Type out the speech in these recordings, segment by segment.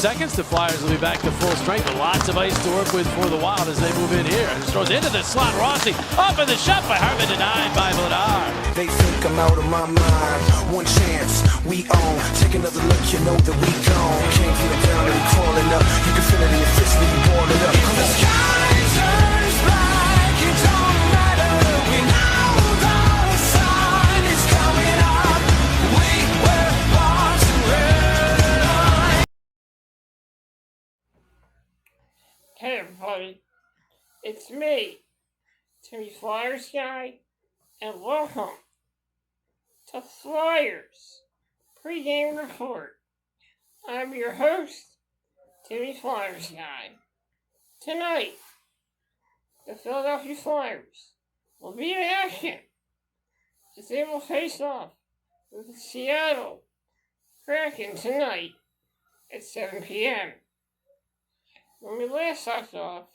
seconds, the Flyers will be back to full strength, but lots of ice to work with for the Wild as they move in here. And throws into the slot. Rossi up in the shot by Hartman, denied by Vladar. They think I'm out of my mind. One chance, we own. Take another look, you know that we gone. Can't get down and crawling up. You can feel it in your fist when you balling up. If the sky turns black, it don't matter. We know the sun is coming up. We were born to run. Hey everybody, it's me, Timmy Flyers guy, and welcome to Flyers Pregame Report. I'm your host, Timmy Flyers guy. Tonight, the Philadelphia Flyers will be in action as they will face off with the Seattle Kraken tonight at 7 p.m. When we last left off,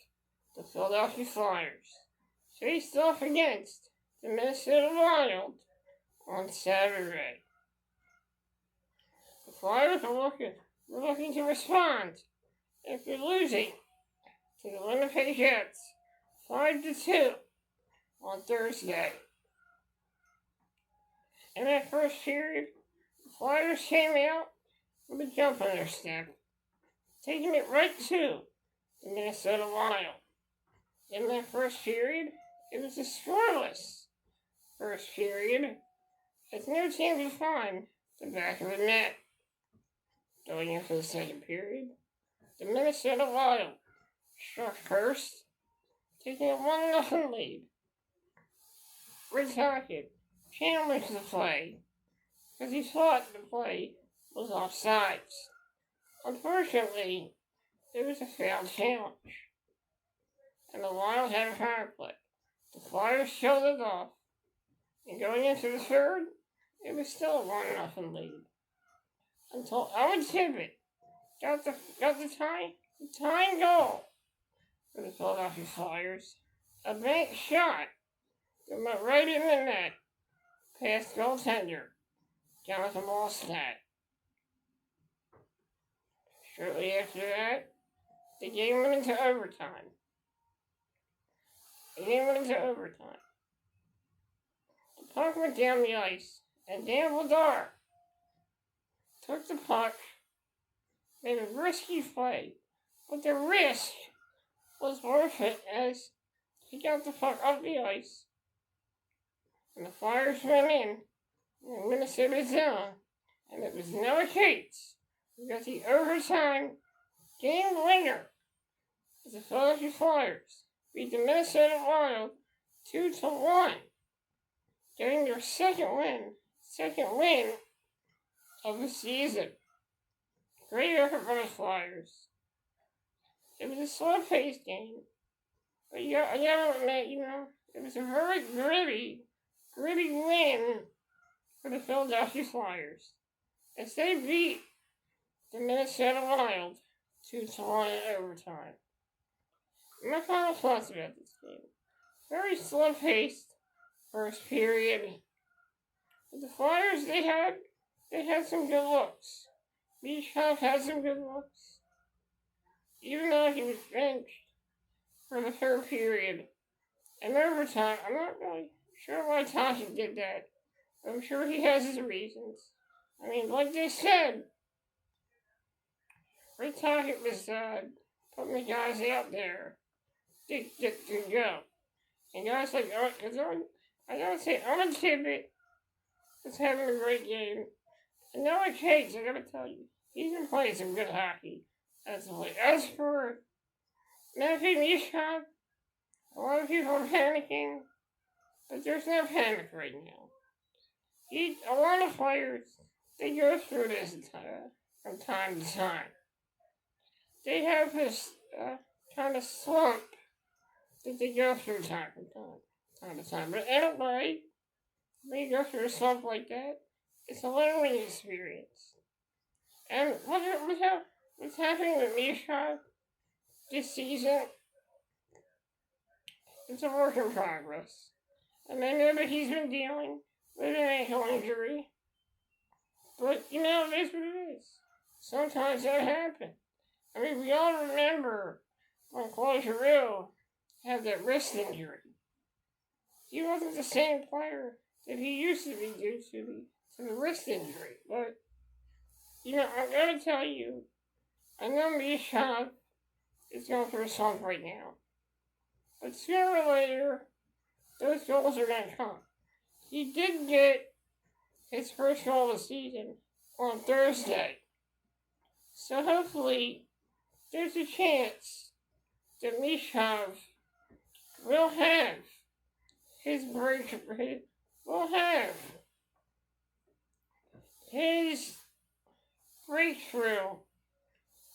the Philadelphia Flyers faced off against the Minnesota Wild on Saturday. The Flyers were looking to respond after losing to the Winnipeg Jets 5-2 on Thursday. In that first period, the Flyers came out with a jump on their step, taking it right to the Minnesota Wild. In that first period, it was a scoreless first period, as no team could find the back of the net. Going into the second period, the Minnesota Wild struck first, taking a 1-0 lead. Rick Hackett challenged the play because he thought the play was offsides. Unfortunately, it was a failed challenge, and the Wild had a power play. The Flyers showed it off, and going into the third, it was still a 1-0 lead. Until Owen Tippett got the tying goal for the Philadelphia Flyers. A bank shot that went right in the net past goaltender Jonathan Wallstedt. Shortly after that, the game went into overtime. The puck went down the ice, and Dan Vladar took the puck, made a risky play, but the risk was worth it as he got the puck off the ice, and the Flyers went in Minnesota zone, and it was Noah Cates who got the overtime game winner as the Philadelphia Flyers beat the Minnesota Wild 2-1, getting their second win of the season. Great effort by the Flyers. It was a slow-paced game, but I gotta admit, it was a very gritty win for the Philadelphia Flyers as they beat the Minnesota Wild 2-1 in overtime. My final thoughts about this game. Very slow-paced first period. But the Flyers, they had some good looks. Mishkov had some good looks. Even though he was benched for the third period. And overtime, I'm not really sure why Toshi did that. I'm sure he has his reasons. I mean, like they said, Rick Hackett was putting the guys out there to go. And guys like, I gotta say, Owen Tippett is having a great game. And Noah Cates, I gotta tell you, he's been playing some good hockey. As for Matthew Mishkov, a lot of people are panicking, but there's no panic right now. A lot of players, they go through this from time to time. They have this kind of slump that they go through time to time. But anyway, when you go through a slump like that, it's a learning experience. And what's happening with Mishkov this season, it's a work in progress. And I know that he's been dealing with an ankle injury. But, it is what it is. Sometimes that happens. I mean, we all remember when Claude Giroux had that wrist injury. He wasn't the same player that he used to be due to the wrist injury. But, I'm going to tell you, I know Misha is going through a slump right now. But sooner or later, those goals are going to come. He did get his first goal of the season on Thursday. So hopefully, there's a chance that Mishov will have his breakthrough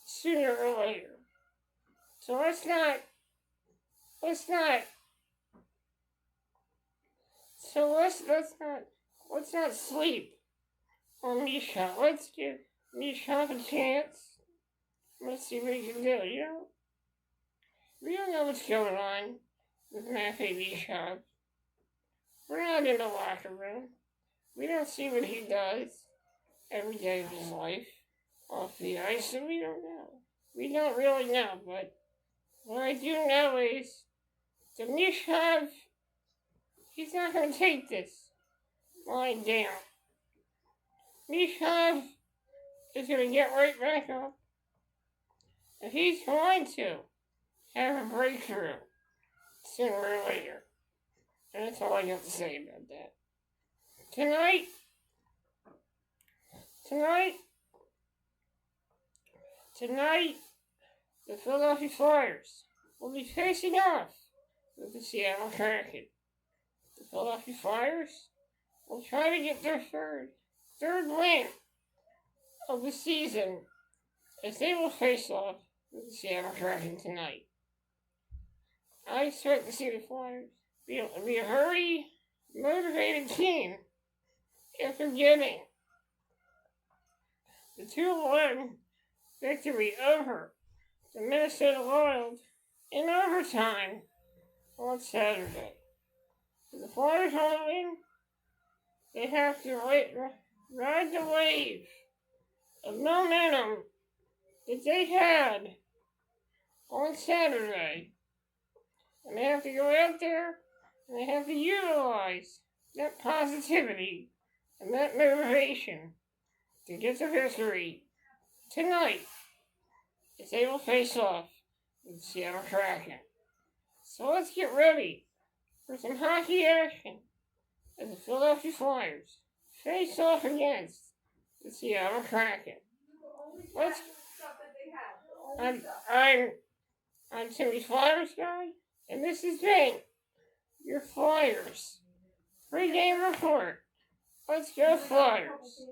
sooner or later. So let's not sleep on Misha. Let's give Misha a chance. Let's see what he can do, We don't know what's going on with Matthew Misha. We're not in the locker room. We don't see what he does every day of his life off the ice, so we don't know. We don't really know, but what I do know is that Misha, he's not going to take this lying down. Misha is going to get right back up. And he's going to have a breakthrough sooner or later. And that's all I got to say about that. Tonight, the Philadelphia Flyers will be facing off with the Seattle Kraken. The Philadelphia Flyers will try to get their third win of the season as they will face off with the Seattle Kraken tonight. I expect to see the Flyers be a very motivated team after getting the 2-1 victory over the Minnesota Wild in overtime on Saturday. If the Flyers want to win, they have to ride the wave of momentum that they had on Saturday. And they have to go out there and they have to utilize that positivity and that motivation to get the victory tonight as they will face off with the Seattle Kraken. So let's get ready for some hockey action as the Philadelphia Flyers face off against the Seattle Kraken. I'm Timmy's Flyers guy, and this has been your Flyers pregame report. Let's go Flyers!